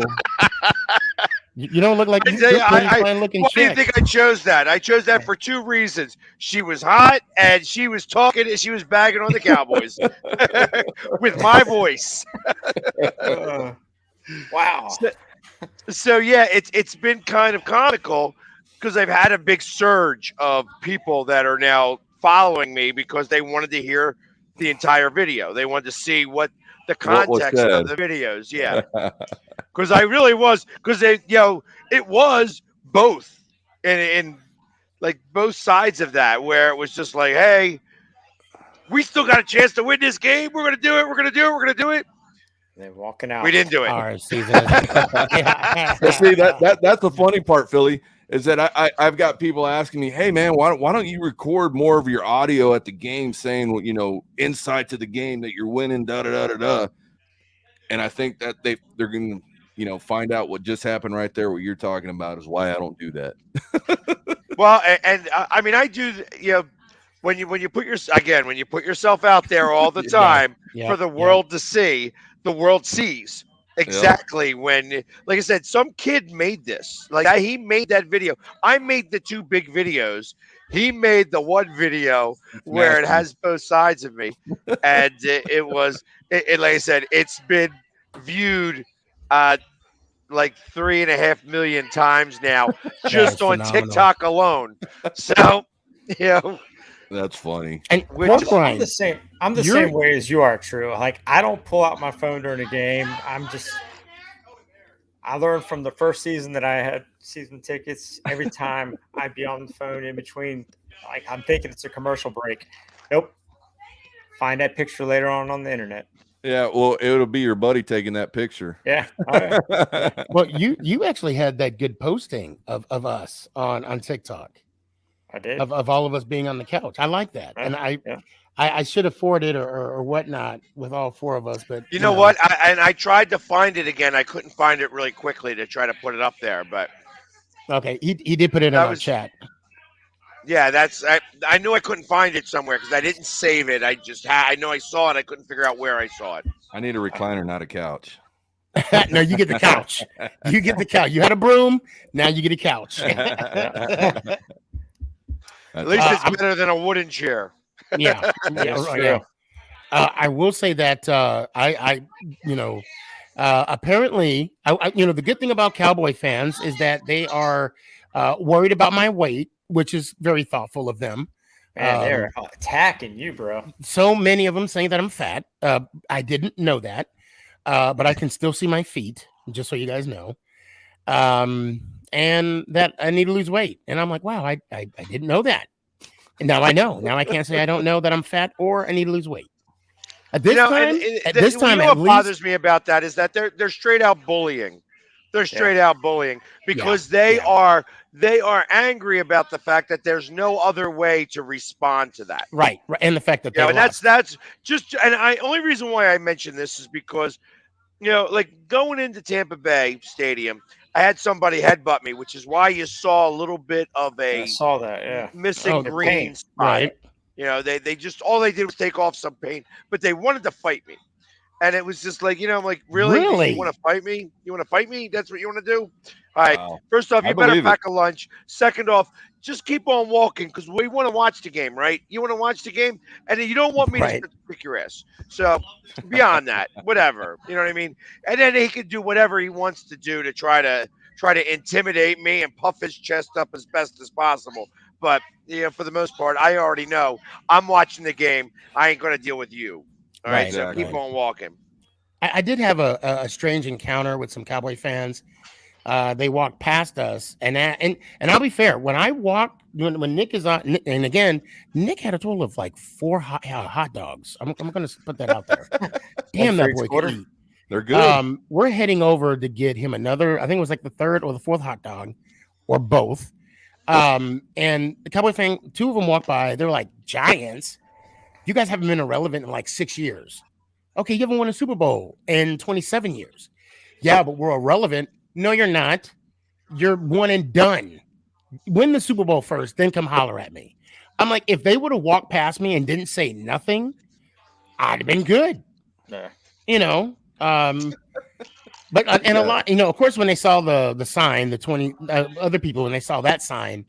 You don't look like you're fine looking Why do you chick. think I chose that? I chose that for two reasons. She was hot, and she was talking, and she was bagging on the Cowboys with my voice. Wow. So yeah, it's been kind of comical because I've had a big surge of people that are now following me because they wanted to hear the entire video. They wanted to see what the context of the videos. Yeah, because I really was because it was both in like both sides of that where it was just like, hey, we still got a chance to win this game. We're gonna do it. We're gonna do it. We're gonna do it. They're walking out. We didn't do it. Our season is Well, see, that's the funny part, Philly, is that I've got people asking me, hey man, why don't you record more of your audio at the game saying, insight to the game that you're winning, da da da da da. And I think that they're gonna find out what just happened right there. What you're talking about is why I don't do that. Well, and I mean, I do. When you put yourself out there all the time for the world to see, the world sees exactly when. Like I said, some kid made this. Like he made that video. I made the two big videos. He made the one video where it has both sides of me, and it was. Like I said, it's been viewed. Like 3.5 million times now, just on TikTok alone. So, that's funny. And I'm the same. I'm the same way as you are, True. Like I don't pull out my phone during a game. I learned from the first season that I had season tickets. Every time I'd be on the phone in between, like I'm thinking it's a commercial break. Nope. Find that picture later on the internet. Yeah, well, it'll be your buddy taking that picture. Yeah. Right. Well, you actually had that good posting of us on TikTok. I did. Of all of us being on the couch. I like that. And I should have forwarded or whatnot with all four of us, but you know what? I tried to find it again. I couldn't find it really quickly to try to put it up there, but okay, he did put it in our chat. Yeah, I knew I couldn't find it somewhere because I didn't save it. I know I saw it. I couldn't figure out where I saw it. I need a recliner, not a couch. No, you get the couch. You get the couch. You had a broom. Now you get a couch. At least it's better than a wooden chair. Yeah. I will say that apparently, the good thing about Cowboy fans is that they are worried about my weight, which is very thoughtful of them. Man, they're attacking you, bro. So many of them saying that I'm fat. I didn't know that, but I can still see my feet, just so you guys know. And that I need to lose weight. And I'm like, wow, I didn't know that. And now I know. Now I can't say I don't know that I'm fat or I need to lose weight. At this time, what bothers me about that is that they're straight out bullying. They're straight out bullying because they are angry about the fact that there's no other way to respond to that. Right. And the fact that and that's just only reason why I mention this is because like going into Tampa Bay Stadium, I had somebody headbutt me, which is why you saw a little bit of I saw that, missing green spot. Right. They just all they did was take off some paint, but they wanted to fight me. And it was just like, I'm like, really? Really? You want to fight me? You want to fight me? That's what you want to do? All right. Wow. First off, I you better believe it. pack a lunch. Second off, just keep on walking because we want to watch the game, right? You want to watch the game, and then you don't want me Right. to kick your ass. So beyond that, whatever. You know what I mean? And then he can do whatever he wants to do to try to intimidate me and puff his chest up as best as possible. But for the most part, I already know I'm watching the game. I ain't gonna deal with you. All right, so Exactly. keep on walking. I did have a strange encounter with some Cowboy fans. They walked past us, and I'll be fair. When I walked, when Nick is on, and again, Nick had a total of like 4 hot dogs. I'm going to put that out there. Damn, that boy could eat. They're good. We're heading over to get him another. I think it was like the 3rd or the 4th hot dog, or both. And the Cowboy fan, 2 of them walked by. They were like, Giants. You guys haven't been irrelevant in like 6 years. Okay, you haven't won a Super Bowl in 27 years. Yeah, but we're irrelevant. No, you're not. You're one and done. Win the Super Bowl first, then come holler at me. I'm like, if they would have walked past me and didn't say nothing, I'd have been good. Yeah. But and a lot, of course, when they saw the sign, the 20 other people, when they saw that sign,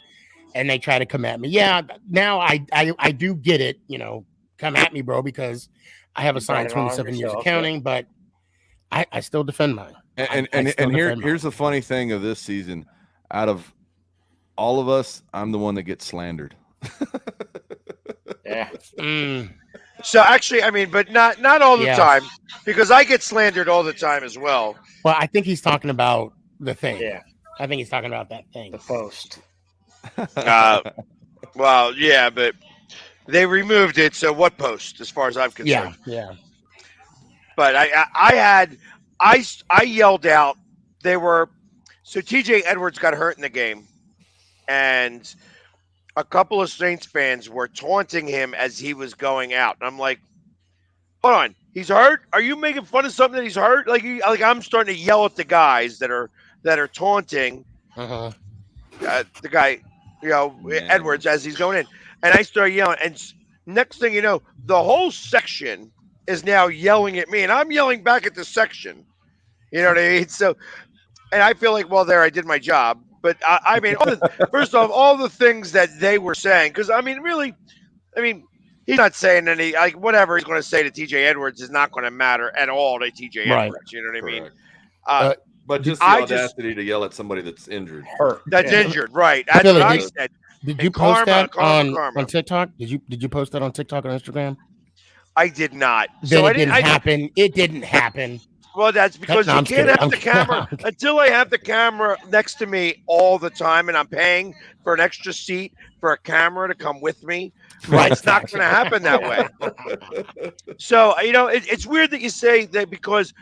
and they try to come at me. Yeah, now I do get it. Come at me, bro, because I have a sign 27 years accounting, but I still defend mine. And here's the funny thing of this season. Out of all of us, I'm the one that gets slandered. Yeah. So actually, I mean, but not all the time, because I get slandered all the time as well. Well, I think he's talking about the thing. Yeah. I think he's talking about that thing. The post. Well, yeah, but they removed it. So what post, as far as I'm concerned? Yeah. But I yelled out. So TJ Edwards got hurt in the game, and a couple of Saints fans were taunting him as he was going out. And I'm like, hold on, he's hurt? Are you making fun of something that he's hurt? Like I'm starting to yell at the guys that are taunting the guy, Edwards, as he's going in. And I start yelling. And next thing you know, the whole section is now yelling at me, and I'm yelling back at the section. You know what I mean? So, and I feel like, well, there, I did my job. But I mean, first off, all the things that they were saying, because I mean, really, he's not saying any, like, whatever he's going to say to TJ Edwards is not going to matter at all to TJ Edwards. You know what I mean? But just the audacity to yell at somebody that's injured. That's injured, right? That's what I said. Did you post that on TikTok? Did you post that on TikTok or Instagram? I did not. Then it didn't happen. It didn't happen. Well, that's because you can't have the camera until I have the camera next to me all the time, and I'm paying for an extra seat for a camera to come with me. Right, it's not going to happen that way. So it's weird that you say that, because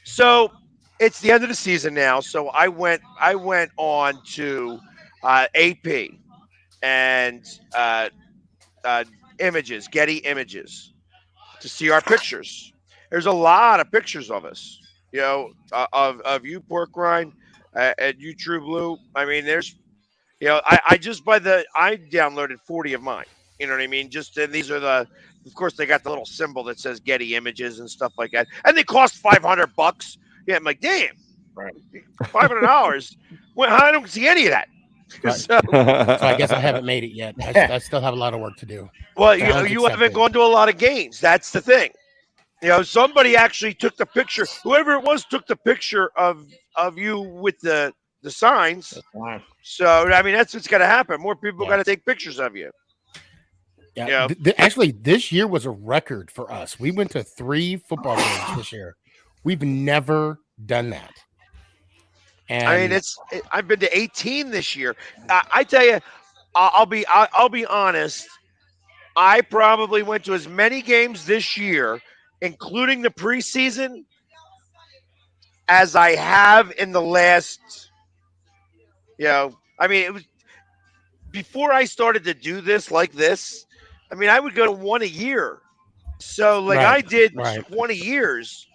so it's the end of the season now. So I went on to AP and images, Getty Images, to see our pictures. There's a lot of pictures of us, of you, Pork Rind, and you, True Blue. I mean, there's, I downloaded 40 of mine. You know what I mean? And these are of course, they got the little symbol that says Getty Images and stuff like that, and they cost $500. Yeah, I'm like, damn, right, $500. Well, I don't see any of that. Right. So I guess I haven't made it yet. I still have a lot of work to do. Well, you haven't gone to a lot of games. That's the thing. Somebody actually took the picture. Whoever it was took the picture of you with the signs. So I mean, that's what's got to happen. More people got to take pictures of you. Yeah. Actually, this year was a record for us. We went to 3 football games this year. We've never done that. And I mean, I've been to 18 this year. I tell you, I'll be honest. I probably went to as many games this year, including the preseason, as I have in the last, I mean, it was before I started to do this like this. I mean, I would go to 1 a year. So I did 20 years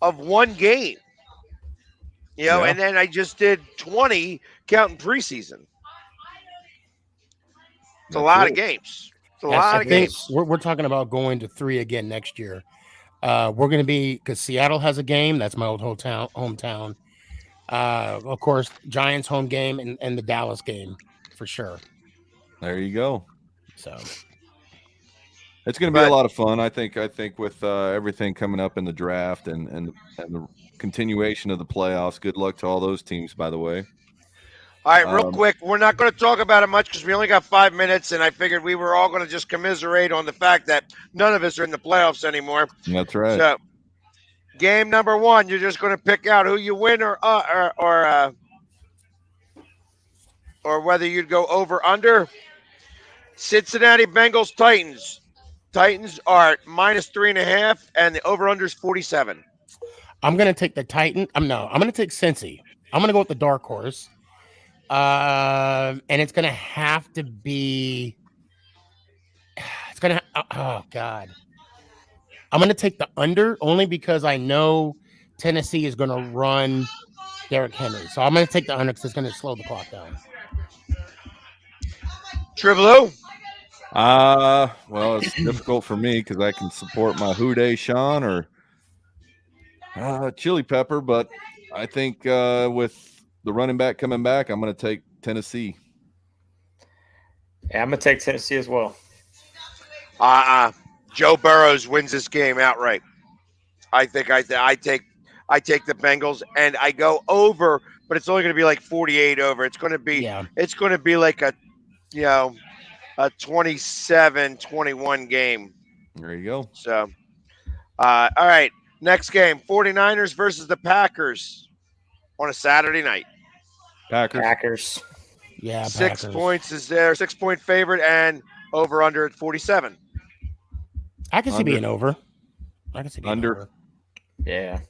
of one game, and then I just did 20 counting preseason. It's a lot of games. It's a lot of games. We're talking about going to 3 again next year. We're going to be, because Seattle has a game. That's my old hometown. Of course, Giants home game and the Dallas game for sure. There you go. So it's going to be a lot of fun. I think with everything coming up in the draft and the continuation of the playoffs. Good luck to all those teams, by the way. All right, real quick, we're not going to talk about it much because we only got 5 minutes, and I figured we were all going to just commiserate on the fact that none of us are in the playoffs anymore. That's right. So, game number 1, you're just going to pick out who you win or whether you'd go over under. Cincinnati Bengals Titans. Titans are -3.5, and the over under is 47. I'm going to take the Titan. I'm going to take Cincy. I'm going to go with the dark horse. And it's going to have to be, oh God. I'm going to take the under only because I know Tennessee is going to run Derrick Henry. So I'm going to take the under because it's going to slow the clock down. Tribbleu? Well, it's difficult for me because I can support my Houday Sean or Chili Pepper, but I think with the running back coming back, I'm going to take Tennessee. Yeah, I'm going to take Tennessee as well. Joe Burrows wins this game outright. I think I take the Bengals and I go over, but it's only going to be like 48 over. It's going to be like a 27-21 game. There you go. So, all right, next game, 49ers versus the Packers on a Saturday night. Packers. Yeah, 6 Packers. points is there, 6-point favorite, and over under at 47. I can see being over. I can see being over. Yeah.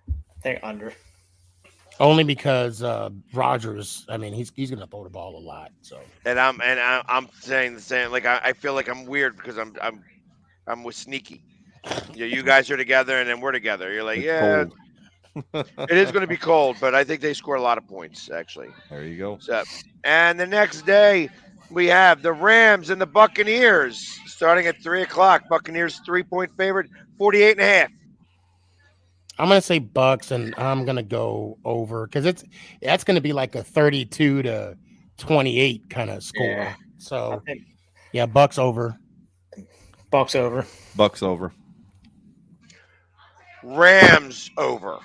I think under. Only because Rodgers, I mean, he's going to throw the ball a lot. So. And I'm saying the same. Like I feel like I'm weird because I'm with Sneaky. You guys are together and then we're together. You're like, it's yeah. cold. It is going to be cold, but I think they score a lot of points, actually. There you go. So, and the next day, we have the Rams and the Buccaneers starting at 3 o'clock. Buccaneers 3-point favorite, 48.5. I'm going to say Bucks, and I'm going to go over because that's going to be like a 32-28 kind of score. Yeah. So, yeah, Bucks over. Bucks over. Bucks over. Rams over.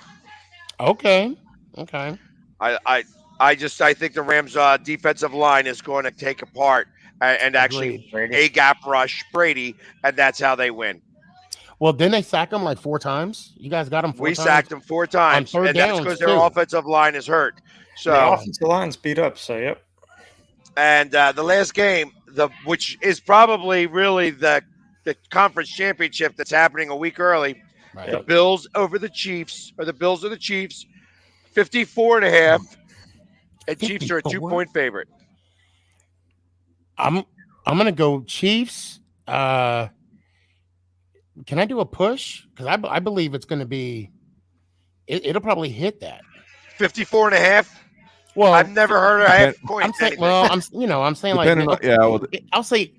Okay. I think the Rams defensive line is going to take apart and actually a gap rush Brady, and that's how they win. Well, didn't they sack him like 4 times? You guys got him 4 times? We sacked him 4 times, and that's because their offensive line is hurt. So the offensive line's beat up, so yep. And the last game, which is probably really the conference championship that's happening a week early, right. The Bills over the Chiefs, or the Bills are the Chiefs, 54.5, and Chiefs are a 2-point favorite. I'm gonna go Chiefs. Can I do a push? Because I believe it's going to be. It'll probably hit that 54.5. Well, I've never heard of a half point. I'm saying, I'm saying like, I'll say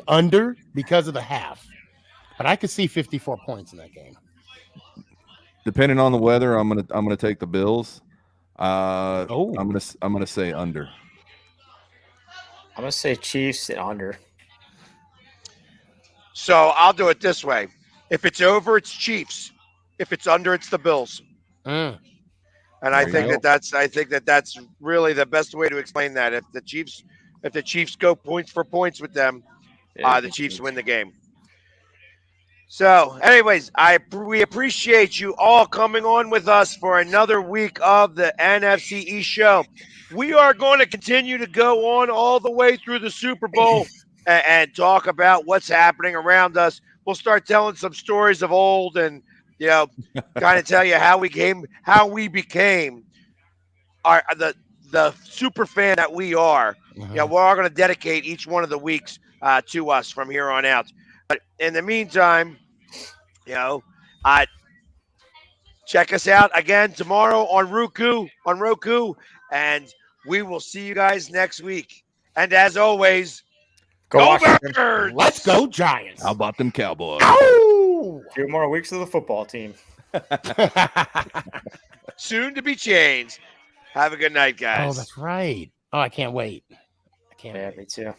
under because of the half, but I could see 54 points in that game. Depending on the weather, I'm gonna take the Bills. I'm gonna say under. I'm gonna say Chiefs and under. So I'll do it this way: if it's over, it's Chiefs. If it's under, it's the Bills. Mm. And I think that's really the best way to explain that. If the Chiefs go points for points with them, the Chiefs win the game. So, anyways, we appreciate you all coming on with us for another week of the NFC East Show. We are going to continue to go on all the way through the Super Bowl and talk about what's happening around us. We'll start telling some stories of old and, kind of tell you how we became the super fan that we are. Mm-hmm. Yeah, we're all going to dedicate each one of the weeks to us from here on out. But in the meantime, check us out again tomorrow on Roku, and we will see you guys next week. And as always, go Birds! Let's go Giants. How about them Cowboys? Ow! 2 more weeks of the football team. Soon to be changed. Have a good night, guys. Oh, that's right. Oh, I can't wait. I can't Yeah, wait. me too.